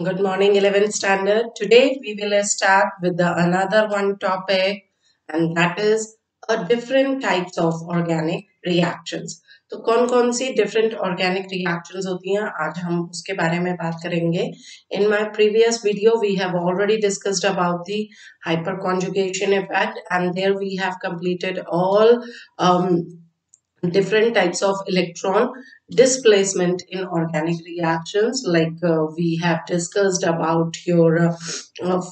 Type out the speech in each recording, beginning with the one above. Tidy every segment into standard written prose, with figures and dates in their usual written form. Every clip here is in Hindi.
Good morning, 11th standard. Today we will start with another one topic, and that is different types of organic reactions. तो कौन कौन सी different organic reactions होती हैं आज हम उसके बारे में बात करेंगे. In my previous video we have already discussed about the hyperconjugation effect, and there we have completed all different types of electron displacement in organic reactions, like we have discussed about your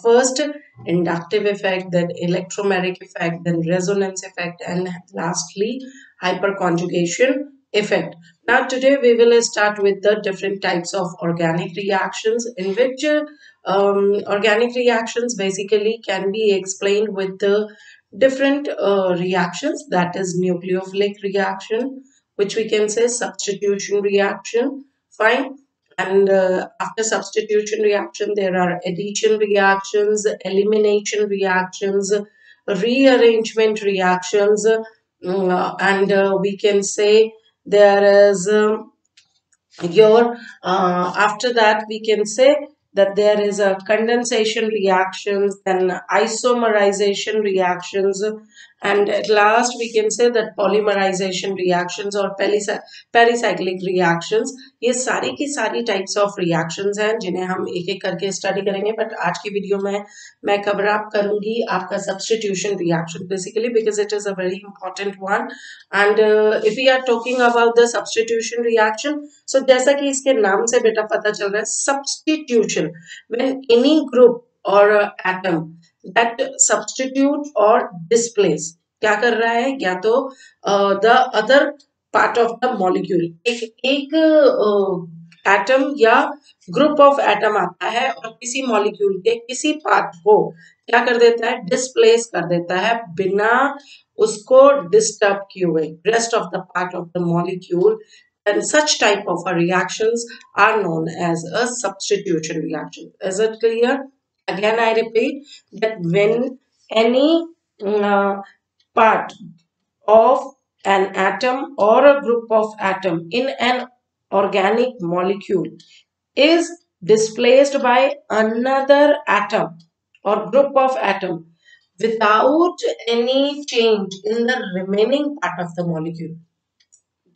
first inductive effect, then electromeric effect, then resonance effect, and lastly hyperconjugation effect. Now today we will start with the different types of organic reactions, in which organic reactions basically can be explained with the different reactions, that is nucleophilic reaction, which we can say substitution reaction. Fine. And after substitution reaction there are addition reactions, elimination reactions, rearrangement reactions, and we can say there is your after that we can say that there is a condensation reactions, then isomerization reactions, and at last we can say that polymerization reactions or pericyclic reactions. ये सारी की सारी types of reactions हैं जिन्हें हम एक एक करके study करेंगे, but आज की वीडियो में मैं cover up करूंगी आपका substitution reaction basically because it is a very important one. And if we are talking about the substitution reaction, so जैसा कि इसके नाम से बेटा पता चल रहा है substitution, when any group or atom that substitute or displace क्या कर रहा है, या तो the other part of the molecule, एक एटम या ग्रुप ऑफ एटम आता है और किसी मॉलिक्यूल के किसी पार्ट को क्या कर देता है, डिस्प्लेस कर देता है बिना उसको डिस्टर्ब किए हुए, rest of the part of the molecule, and such type of reactions are known as a substitution reaction. Is it clear? Again I repeat that when any uh, part of an atom or a group of atom in an organic molecule is displaced by another atom or group of atom without any change in the remaining part of the molecule,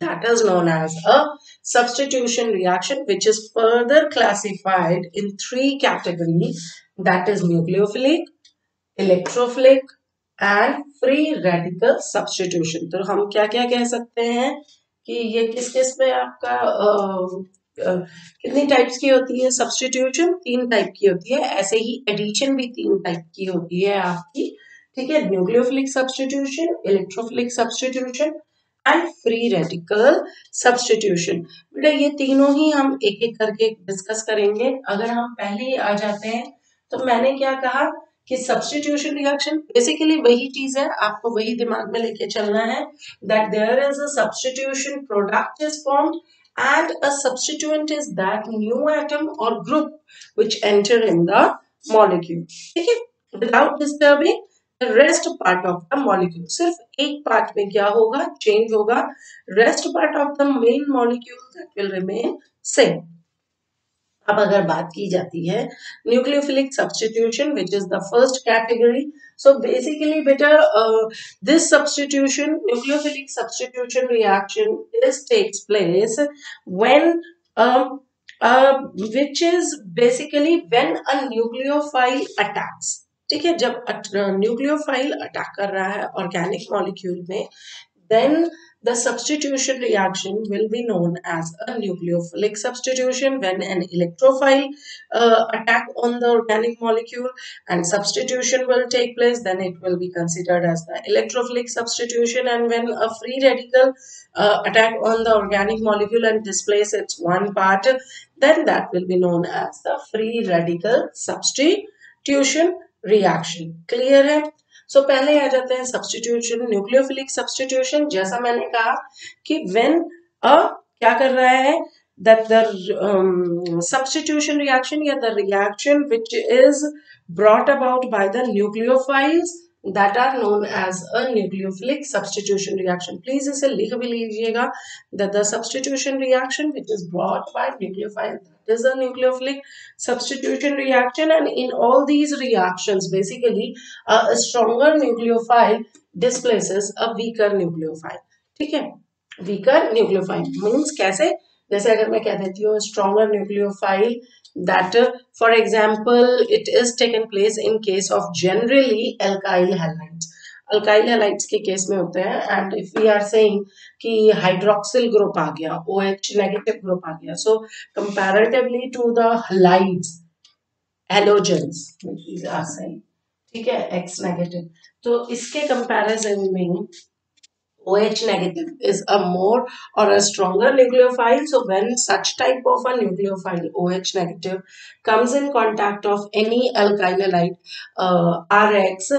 that is known as a substitution reaction, which is further classified in three categories, that is nucleophilic, electrophilic and free radical substitution. तो हम क्या क्या कह सकते हैं कि ये किस किस में आपका कितनी टाइप्स की होती है सब्स्टिट्यूशन, तीन टाइप की होती है. ऐसे ही एडिशन भी तीन टाइप की होती है आपकी. ठीक है, nucleophilic substitution, electrophilic substitution and free radical substitution. बेटा ये तीनों ही हम एक एक करके डिस्कस करेंगे. अगर हम पहले ही आ जाते हैं तो मैंने क्या कहा कि सब्स्टिट्यूशन रिएक्शन बेसिकली वही चीज है, आपको वही दिमाग में लेके चलना है, that there is a substitution product is formed and a substituent is that new atom or group which enter in the molecule. ठीक है, without disturbing the rest part of the molecule. सिर्फ एक पार्ट में क्या होगा, चेंज होगा, rest part of the main molecule that will remain same. अब अगर बात की जाती है nucleophilic substitution which is the first category. So basically बेटा this substitution, nucleophilic substitution reaction is takes place when which is basically when a nucleophile attacks. ठीक है, जब न्यूक्लियोफाइल अटैक कर रहा है ऑर्गेनिक मॉलिक्यूल में, then the substitution reaction will be known as a nucleophilic substitution. When an electrophile attack on the organic molecule and substitution will take place, then it will be considered as the electrophilic substitution. And when a free radical attack on the organic molecule and displace its one part, then that will be known as the free radical substitution reaction. Clear है? सो पहले आ जाते हैं सब्स्टिट्यूशन, न्यूक्लियोफिलिक सब्स्टिट्यूशन. जैसा मैंने कहा कि व्हेन अ क्या कर रहा है, that the substitution reaction या the reaction which is brought about by the nucleophiles that are known as a nucleophilic substitution reaction. Please इसे लिख भी लीजिएगा that the substitution reaction which is brought by nucleophile, that is a nucleophilic substitution reaction, and in all these reactions basically a stronger nucleophile displaces a weaker nucleophile. ठीक है, weaker nucleophile means कैसे, जैसे अगर मैं कह देती हूँ stronger nucleophile that for example it is taken place in case of generally alkyl halides. Alkyl halides के केस में होते हैं and if we are saying कि हाइड्रोक्सिल ग्रुप आ गया, OH नेगेटिव ग्रुप आ गया, so comparatively to the halides halogens which we are saying, ठीक है, X नेगेटिव, तो इसके कंपैरिजन में OH negative is a more or a stronger nucleophile. So when such type of a nucleophile OH negative comes in contact of any alkyl halide RX,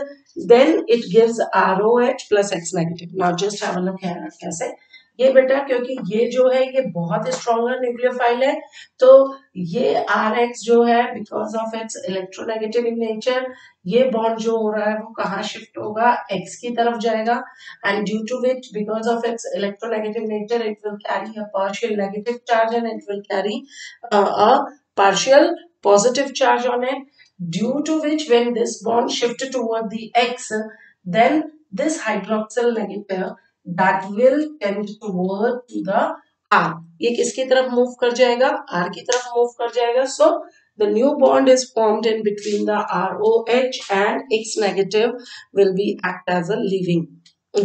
then it gives ROH plus X negative. Now just have a look here कैसे ये बेटा, क्योंकि ये जो है ये बहुत स्ट्रॉन्गर न्यूक्लियोफाइल है, तो ये RX जो है because of its electronegative in nature, ये बॉन्ड जो हो रहा है वो कहाँ शिफ्ट होगा, X की तरफ जाएगा, and due to which because of its electronegative nature it will carry a partial negative charge and it will carry a partial positive charge on it, due to which when this bond shifts toward the X, then this hydroxyl negative that will tend toward to the R, ये किसकी तरफ मूव कर जाएगा, R की तरफ मूव कर जाएगा. So the new bond is formed in between the ROH and X negative will be act as a leaving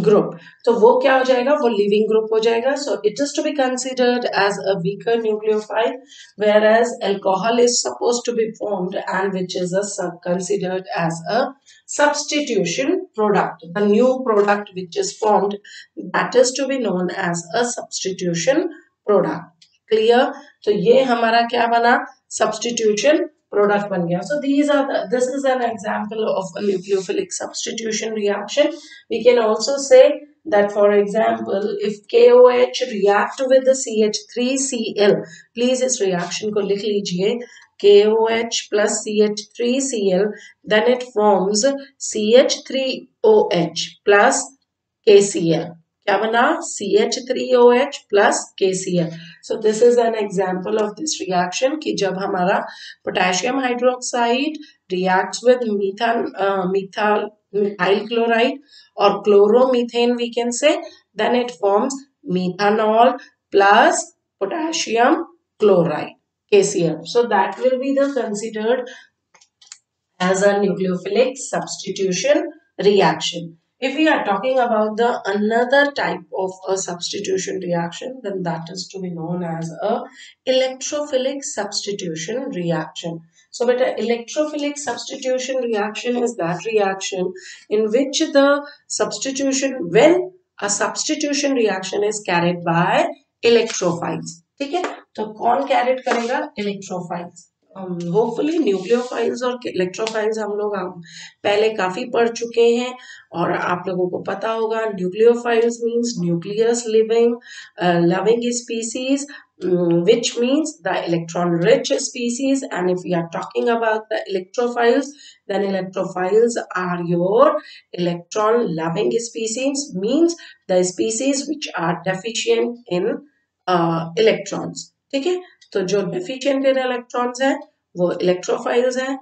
group, तो वो क्या हो जाएगा, वो लिविंग ग्रुप हो जाएगा. So it is to be considered as a weaker nucleophile, where as alcohol is suppose to be formed and which is considered as a substitution product. The new product which is formed, that is to be known as a substitution product. Clear? तो ये हमारा क्या बना, substitution product बन गया. So these are this is an example of a nucleophilic substitution reaction. We can also say that for example if KOH react with the CH3Cl, please इस reaction को लिख लीजिए, KOH plus CH3Cl, then it forms CH3OH plus KCl. क्या बना, CH3OH plus KCl. So this is an example of this reaction कि जब हमारा potassium hydroxide reacts with methyl chloride or chloromethane we can say, then it forms methanol plus potassium chloride, KCl. So that will be the considered as a nucleophilic substitution reaction. If we are talking about the another type of a substitution reaction, then that is to be known as a electrophilic substitution reaction. So, but an electrophilic substitution reaction is that reaction in which the substitution, when a substitution reaction is carried by electrophiles. ठीक है, तो कौन कैरेट करेगा, इलेक्ट्रोफाइल्स. होपफुली न्यूक्लियोफाइल्स और इलेक्ट्रोफाइल्स हम लोग पहले काफी पढ़ चुके हैं और आप लोगों को पता होगा. Nucleophiles means nucleus living loving species, which means the electron rich species, and if we are talking about the electrophiles, then electrophiles are your electron loving species, means the species which are deficient in electrons. ठीक है, तो जो deficient in electrons है वो electrophiles है,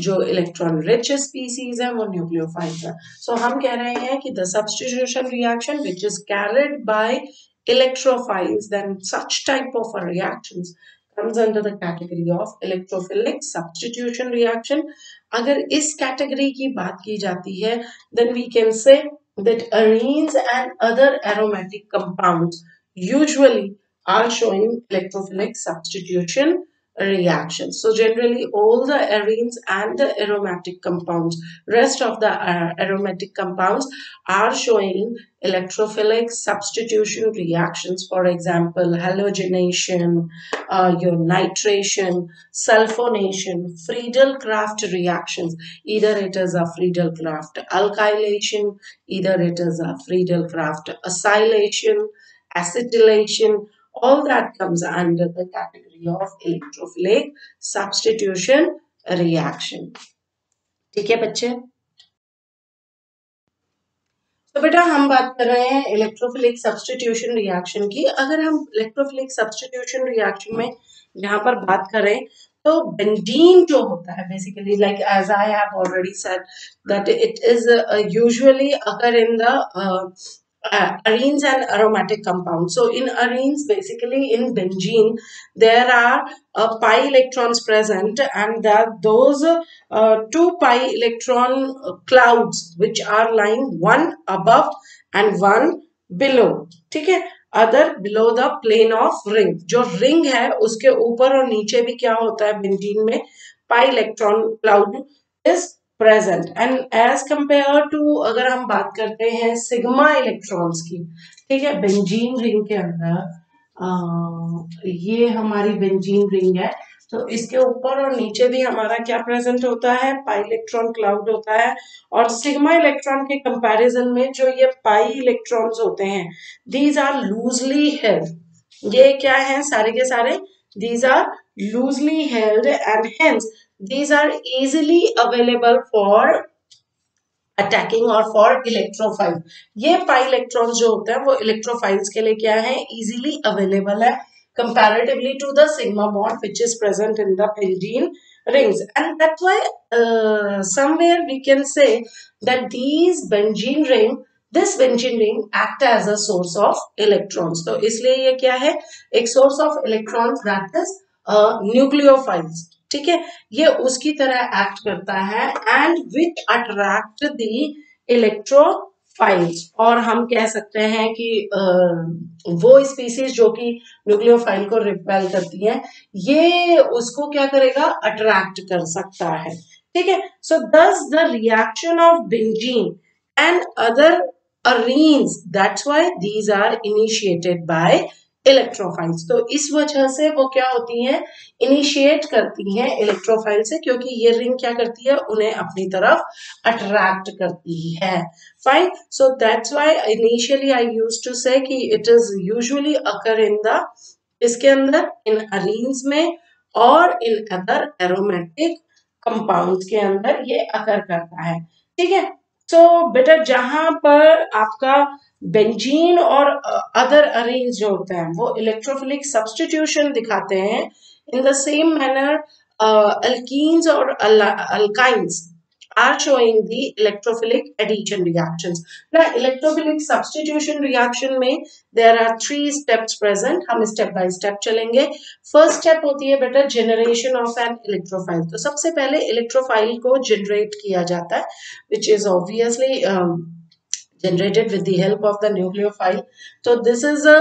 जो electron rich species है वो nucleophiles है. So हम कह रहे हैं कि the substitution reaction which is carried by electrophiles, then such type of a reactions comes under the category of electrophilic substitution reaction. अगर इस category की बात की जाती है, then we can say that arenes and other aromatic compounds usually are showing electrophilic substitution reactions. So generally all the arenes and the aromatic compounds, rest of the aromatic compounds are showing electrophilic substitution reactions. For example, halogenation, your nitration, sulfonation, Friedel-Crafts reactions. Either it is a Friedel-Crafts alkylation, either it is a Friedel-Crafts acylation, acetylation, all that comes under the category of electrophilic substitution reaction. ठीक है बच्चे. तो बेटा हम बात कर रहे हैं इलेक्ट्रोफिलिक सब्स्टिट्यूशन रिएक्शन की। अगर हम इलेक्ट्रोफिलिक सब्स्टिट्यूशन रिएक्शन में यहाँ पर बात करें तो बेंजीन जो होता है basically like as I have already said that it is usually occur in the arenes and aromatic compounds. So in arenes, basically in benzene, there are pi electrons present, and that those two pi electron clouds which are lying one above and one below. ठीक है, other below the plane of ring, जो रिंग है उसके ऊपर और नीचे भी क्या होता है बेंजीन में, pi electron cloud is present. And as compare to अगर हम बात करते हैं सिग्मा इलेक्ट्रॉन्स की, ठीक है, बेंजीन रिंग के अंदर ये हमारी बेंजीन रिंग है, तो इसके ऊपर और नीचे भी हमारा क्या प्रेजेंट होता है, पाई इलेक्ट्रॉन क्लाउड होता है। और सिग्मा इलेक्ट्रॉन के कंपैरिजन में जो ये पाई इलेक्ट्रॉन्स होते हैं, दीज आर लूजली हेल्ड, ये क्या है सारे के सारे, these are loosely held and hence these are easily available for attacking और फॉर इलेक्ट्रोफाइल। ये पाई इलेक्ट्रॉन्स जो होते हैं वो इलेक्ट्रोफाइल्स के लिए क्या है, इजीली अवेलेबल है comparatively to the sigma bond which is present in the benzene rings, and that's why somewhere we can say that these benzene ring, this benzene ring act as a source of electrons। तो इसलिए ये क्या है, एक source of electrons, that is nucleophiles, ठीक है, ये उसकी तरह एक्ट करता है and which attract the electrophiles. और हम कह सकते हैं कि वो स्पीसीज जो कि न्यूक्लियोफाइल को रिपेल करती हैं, ये उसको क्या करेगा, अट्रैक्ट कर सकता है, ठीक है। सो दस the reaction of benzene and other arenes, that's why these are initiated by electrophiles. तो इस वजह से वो क्या होती हैं, इनिशिएट करती हैं इलेक्ट्रोफाइल से, क्योंकि ये रिंग क्या करती है, उन्हें अपनी तरफ अट्रैक्ट करती है। Fine, so that's why initially I used to say कि it is usually occur in the, इसके अंदर इन अरीन्स में और इन अदर एरोमेटिक कंपाउंड्स के अंदर ये अकर करता है, ठीक है। तो बेटा जहां पर आपका बेंजीन और अदर अरेन्स जो होते हैं वो इलेक्ट्रोफिलिक सब्स्टिट्यूशन दिखाते हैं, in the same manner alkenes और alkynes are showing the electrophilic addition reactions. Now electrophilic substitution reaction में there are 3 steps present, हम step by step चलेंगे। first step होती है बेटा generation of an electrophile। तो सबसे पहले electrophile को generate किया जाता है, which is obviously generated with the help of the nucleophile। तो this is a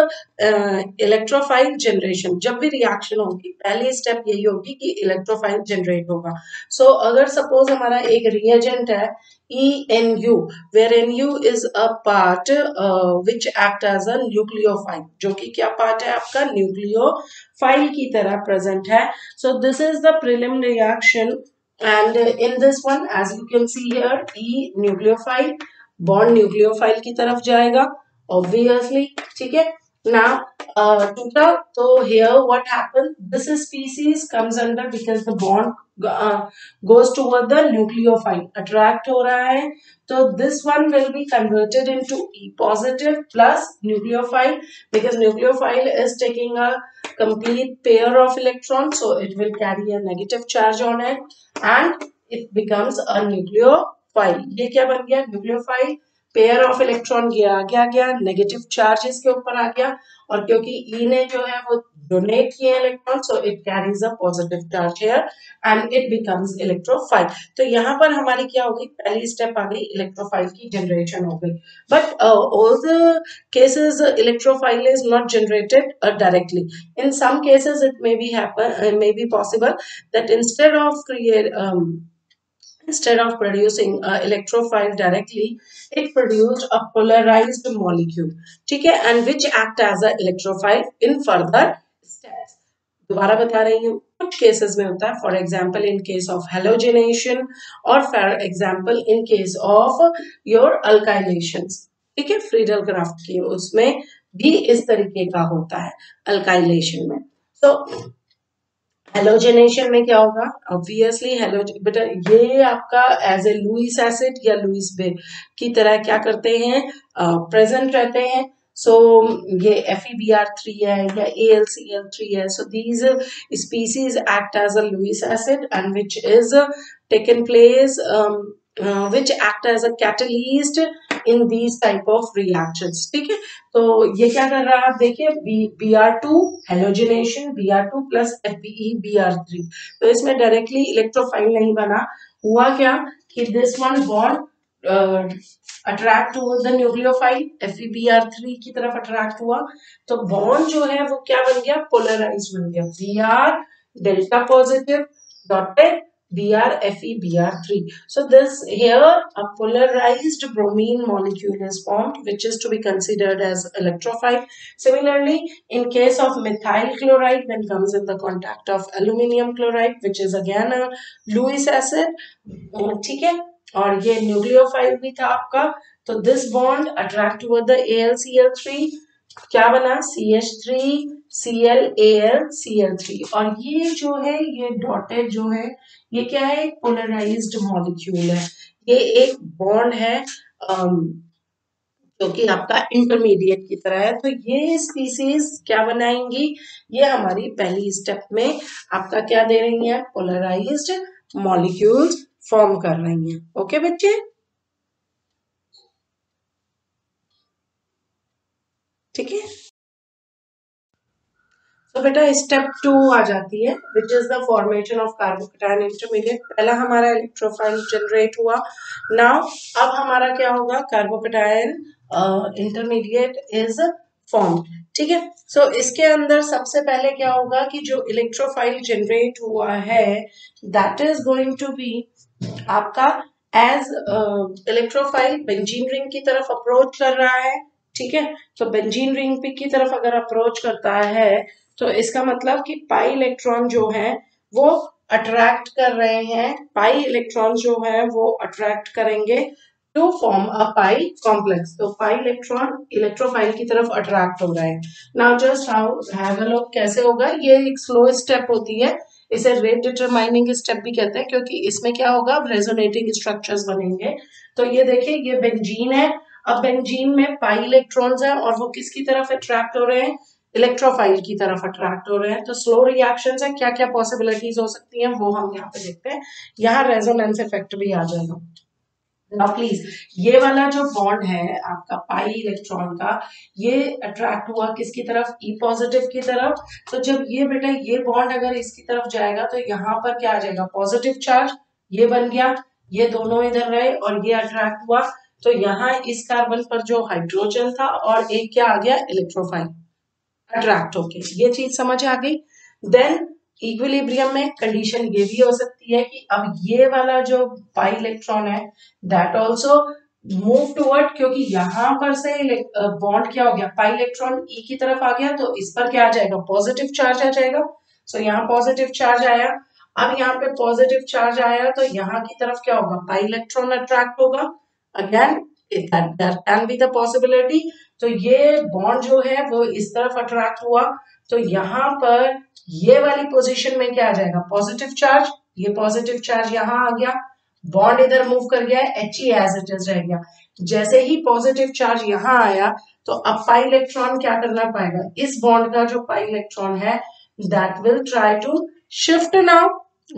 electrophile generation। जब भी reaction होगी पहली step यही होगी कि electrophile generate होगा। so अगर suppose हमारा एक reagent है ENU, where NU is a part which act as a nucleophile, जो कि क्या part है आपका, nucleophile की तरह present है। so this is the prelim reaction, and in this one as you can see here, E nucleophile bond nucleophile की तरफ जाएगा ऑब्वियसली, ठीक है ना। टूटा तो here what happen, this species comes under because the bond goes toward the nucleophile, attract हो रहा है, तो this one will be converted into E positive plus nucleophile, because nucleophile is taking a complete pair of electrons, so it will carry a negative charge on it and it becomes a nucleophile। ये क्या बन गया, न्यूक्लियोफाइल, पेयर ऑफ इलेक्ट्रॉन गया नेगेटिव चार्ज इसके ऊपर आ गया, और क्योंकि ई ने जो है वो डोनेट किए electron, so it carries a positive charge here and it becomes electrophile. तो यहाँ पर हमारी क्या होगी, पहली स्टेप आ गई, इलेक्ट्रोफाइल की जनरेशन हो गई। But all the cases electrophile is not generated directly, in some cases it may be happen may be possible that instead of producing electrophile directly, it produced a polarized molecule, ठीक है, and which act as a electrophile in further steps। दोबारा बता रही हूँ, कुछ केसेस में होता है, for example in case of halogenation, और for example in case of your alkylation, ठीक है, फ्रीडल क्राफ्ट की उसमें भी इस तरीके का होता है अल्काइलेशन में। सो हेलोजनेशन में क्या होगा? ऑब्वियसली हेलो बेटा, ये आपका एज ए लुइस एसिड या लुइस बेस की तरह क्या करते हैं, प्रेजेंट रहते हैं. सो ये FeBr3 है या AlCl3 है. So these species act as a Lewis acid and which is taken place which act as a catalyst in these type of reactions. ठीक है, तो ये क्या कर रहा है आप देखिए, Br2 halogenation, Br2 plus FeE Br3. तो इसमें डायरेक्टली इलेक्ट्रोफाइल नहीं बना. हुआ क्या कि this one bond attract toward the nucleophile, FeBr3 की तरफ अट्रैक्ट हुआ. तो बॉन्ड जो है वो क्या बन गया, पोलराइज बन गया. Br delta positive dotted BrFeBr3. So this here a polarized bromine molecule is formed, which is to be considered as electrophile. Similarly, in case of methyl chloride, when comes in the contact of aluminium chloride, which is again a Lewis acid, ठीक है, और ये न्यूक्लियोफाइल भी था आपका. तो this bond attract toward the AlCl3, क्या बना, CH3Cl AlCl3. और ये जो है, ये डॉटेड जो है, ये क्या है, एक पोलराइज्ड मॉलिक्यूल है. ये एक बॉन्ड है जो कि आपका इंटरमीडिएट की तरह है. तो ये स्पीसीज क्या बनाएंगी, ये हमारी पहली स्टेप में आपका क्या दे रही है, पोलराइज्ड मॉलिक्यूल्स फॉर्म कर रही हैं. ओके बच्चे, ठीक है. तो बेटा स्टेप 2 आ जाती है, विच is the formation of carbocation intermediate. पहला हमारा इलेक्ट्रोफाइल जनरेट हुआ. नाउ अब हमारा क्या होगा, कार्बोकेटायन इंटरमीडिएट इज फॉर्म. ठीक है, सो इसके अंदर सबसे पहले क्या होगा कि जो इलेक्ट्रोफाइल जनरेट हुआ है that is going to be आपका एज इलेक्ट्रोफाइल बेंजीन रिंग की तरफ अप्रोच कर रहा है. ठीक है, तो बेंजीन रिंग पे की तरफ अगर अप्रोच करता है तो इसका मतलब कि पाई इलेक्ट्रॉन जो है वो अट्रैक्ट कर रहे हैं, पाई इलेक्ट्रॉन जो है वो अट्रैक्ट करेंगे to form a pi complex. तो पाई इलेक्ट्रॉन इलेक्ट्रोफाइल की तरफ अट्रैक्ट हो रहे हैं. Now just how have a look कैसे होगा. ये एक स्लो स्टेप होती है, इसे रेट डिटरमाइनिंग स्टेप भी कहते हैं, क्योंकि इसमें क्या होगा, रेजोनेटिंग स्ट्रक्चर्स बनेंगे. तो ये देखिए, ये बेंजीन है. अब बेंजीन में पाई इलेक्ट्रॉन्स हैं और वो किसकी तरफ अट्रैक्ट हो रहे हैं, इलेक्ट्रोफाइल की तरफ अट्रैक्ट हो रहे हैं. तो स्लो रिएक्शंस है, क्या क्या पॉसिबिलिटीज हो सकती हैं वो हम यहाँ पे देखते हैं. यहाँ रेजोनेंस इफेक्ट भी आ जाएगा. नाउ प्लीज, ये वाला जो बॉन्ड है आपका पाई इलेक्ट्रॉन का, ये अट्रैक्ट हुआ किसकी तरफ, ई पॉजिटिव की तरफ. तो जब ये बेटा ये बॉन्ड अगर इसकी तरफ जाएगा तो यहाँ पर क्या आ जाएगा, पॉजिटिव चार्ज. ये बन गया, ये दोनों इधर रहे और ये अट्रैक्ट हुआ. तो यहाँ इस कार्बन पर जो हाइड्रोजन था और एक क्या आ गया, इलेक्ट्रोफाइल अट्रैक्ट होके. ये चीज समझ आ गई. देन इक्विलिब्रियम में कंडीशन ये भी हो सकती है कि अब ये वाला जो पाई इलेक्ट्रॉन है दैट आल्सो मूव टुवर्ड, क्योंकि यहां पर से बॉन्ड क्या हो गया, पाई इलेक्ट्रॉन ई की तरफ आ गया तो इस पर क्या आ जाएगा, पॉजिटिव चार्ज आ जाएगा. सो यहाँ पॉजिटिव चार्ज आया. अब यहाँ पे पॉजिटिव चार्ज आया तो यहाँ की तरफ क्या होगा, पाई इलेक्ट्रॉन अट्रैक्ट होगा. Again that can be the possibility. तो ये बॉन्ड जो है वो इस तरफ अट्रैक्ट हुआ. तो यहाँ पर ये वाली पोजीशन में क्या आ जाएगा, पॉजिटिव चार्ज. ये पॉजिटिव चार्ज यहाँ आ गया, बॉन्ड इधर मूव कर गया, H E as it is रह गया. जैसे ही पॉजिटिव चार्ज यहाँ आया तो अब पाई इलेक्ट्रॉन क्या करना पाएगा, इस बॉन्ड का जो पाई इलेक्ट्रॉन है that will try to shift. Now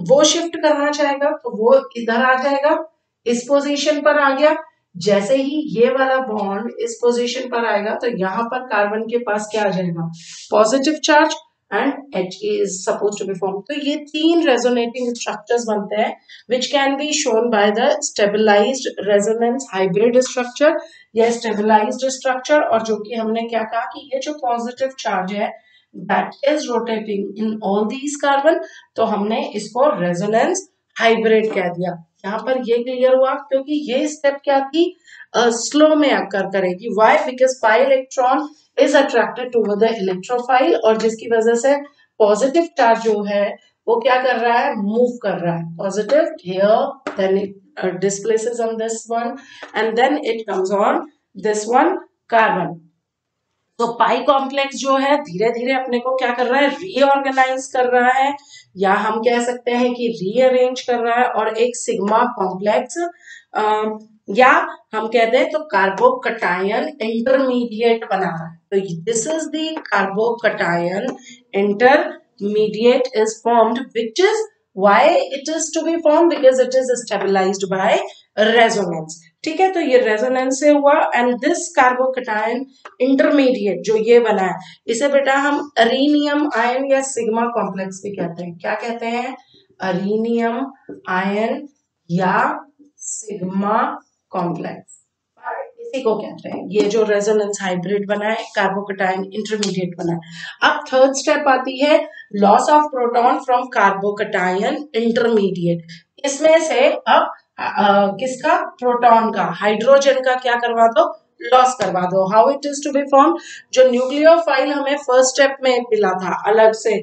वो शिफ्ट करना चाहेगा तो वो इधर आ जाएगा, इस पोजीशन पर आ गया. जैसे ही ये वाला बॉन्ड इस पोजीशन पर आएगा तो यहाँ पर कार्बन के पास क्या आ जाएगा, positive charge and H is supposed to be formed. तो ये तीन रेजोनेटिंग स्ट्रक्चर्स बनते हैं which can be shown by the stabilized resonance hybrid structure या stabilized structure. और जो कि हमने क्या कहा कि ये जो पॉजिटिव चार्ज है that is rotating in all these carbon, तो हमने इसको रेजोनेंस हाइब्रिड कह दिया. यहाँ पर ये क्लियर हुआ, क्योंकि ये स्टेप क्या थी, स्लो में आकर करेगी. Why, because pi electron is attracted toward the electrophile और जिसकी वजह से पॉजिटिव चार्ज जो है वो क्या कर रहा है, मूव कर रहा है. Positive here, then it displaces on this one and then it comes on this one carbon. तो पाई कॉम्प्लेक्स जो है धीरे धीरे अपने को क्या कर रहा है, रीऑर्गेनाइज कर रहा है, या हम कह सकते हैं कि रीअरेंज कर रहा है, और एक सिग्मा कॉम्प्लेक्स या हम कहते हैं तो कार्बोकटायन इंटरमीडिएट बना रहा है। तो this is the carbocation intermediate is formed, which is why it is to be formed, because it is stabilized by resonance। ठीक है, तो ये रेजोनेंस से हुआ, एंड दिस कार्बोकटायन इंटरमीडिएट जो ये बना है, इसे बेटा हम अरीनियम आयन या सिग्मा कॉम्प्लेक्स भी कहते हैं। क्या कहते हैं? अरीनियम आयन या सिग्मा कॉम्प्लेक्स, इसी को कहते हैं। ये जो रेजोनेंस हाइब्रिड बना है, कार्बोकटायन इंटरमीडिएट बना है। अब थर्ड स्टेप आती है loss of proton from carbocation intermediate. इसमें से अब किसका? प्रोटॉन का, हाइड्रोजन का क्या करवा दो? लॉस करवा दो। How it is to be form? जो न्यूक्लियोफाइल हमें फर्स्ट स्टेप में मिला था अलग से,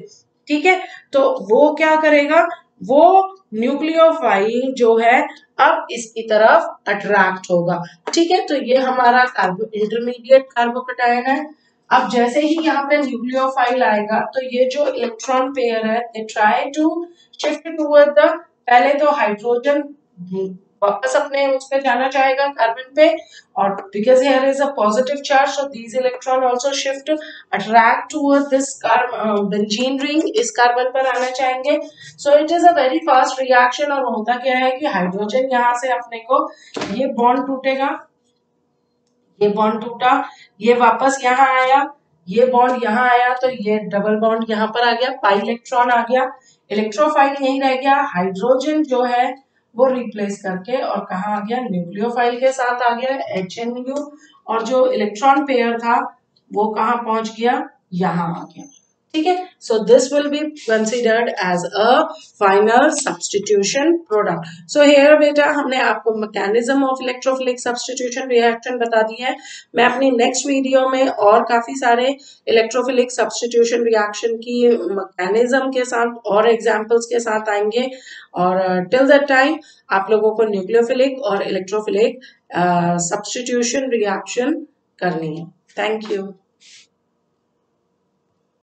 ठीक है, तो वो क्या करेगा? वो न्यूक्लियोफाइल जो है अब इसकी तरफ अट्रैक्ट होगा। ठीक है, तो ये हमारा इंटरमीडिएट कार्बोकटायन है। अब जैसे ही यहाँ पे न्यूक्लियोफाइल आएगा तो ये जो इलेक्ट्रॉन पेयर है, they try to shift toward the, पहले तो हाइड्रोजन वापस अपने उस पे जाना चाहेगा कार्बन पे, और because here is a positive charge, so these electron also shift attract toward this benzene ring, इस कार्बन पर आना चाहेंगे। सो it is a very fast reaction, और होता क्या है कि हाइड्रोजन यहाँ से अपने को ये बॉन्ड टूटेगा, ये बॉन्ड टूटा, ये वापस यहाँ आया, ये बॉन्ड यहाँ आया, तो ये डबल बॉन्ड यहाँ पर आ गया, पाई इलेक्ट्रॉन आ गया, इलेक्ट्रोफाइल यहीं रह गया, हाइड्रोजन जो है वो रिप्लेस करके और कहाँ आ गया? न्यूक्लियोफाइल के साथ आ गया HNU, और जो इलेक्ट्रॉन पेयर था वो कहाँ पहुंच गया? यहाँ आ गया। ठीक है, so this will be considered as a final substitution product. So here बेटा हमने आपको mechanism of electrophilic substitution reaction बता दी है। मैं अपनी नेक्स्ट वीडियो में और काफी सारे इलेक्ट्रोफिलिक सब्स्टिट्यूशन रिएक्शन की मैकेनिज्म के साथ और एग्जांपल्स के साथ आएंगे, और टिल दैट टाइम आप लोगों को न्यूक्लियोफिलिक और इलेक्ट्रोफिलिक सब्स्टिट्यूशन रिएक्शन करनी है। Thank you.